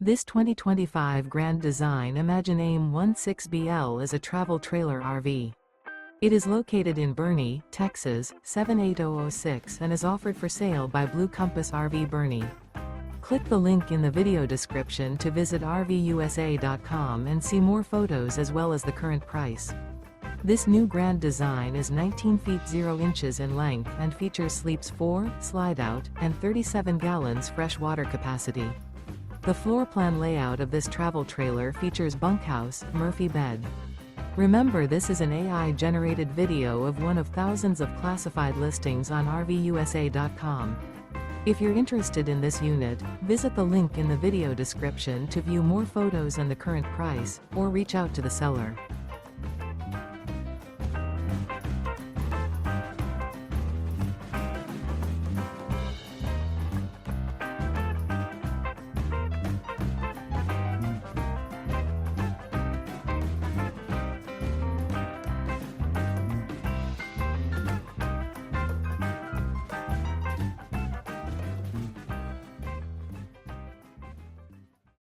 This 2025 Grand Design Imagine AIM-16BL is a travel trailer RV. It is located in Boerne, Texas, 78006 and is offered for sale by Blue Compass RV Boerne. Click the link in the video description to visit RVUSA.com and see more photos as well as the current price. This new Grand Design is 19 feet 0 inches in length and features sleeps 4, slide-out, and 37 gallons fresh water capacity. The floor plan layout of this travel trailer features bunkhouse, Murphy bed. Remember, this is an AI-generated video of one of thousands of classified listings on RVUSA.com. If you're interested in this unit, visit the link in the video description to view more photos and the current price, or reach out to the seller.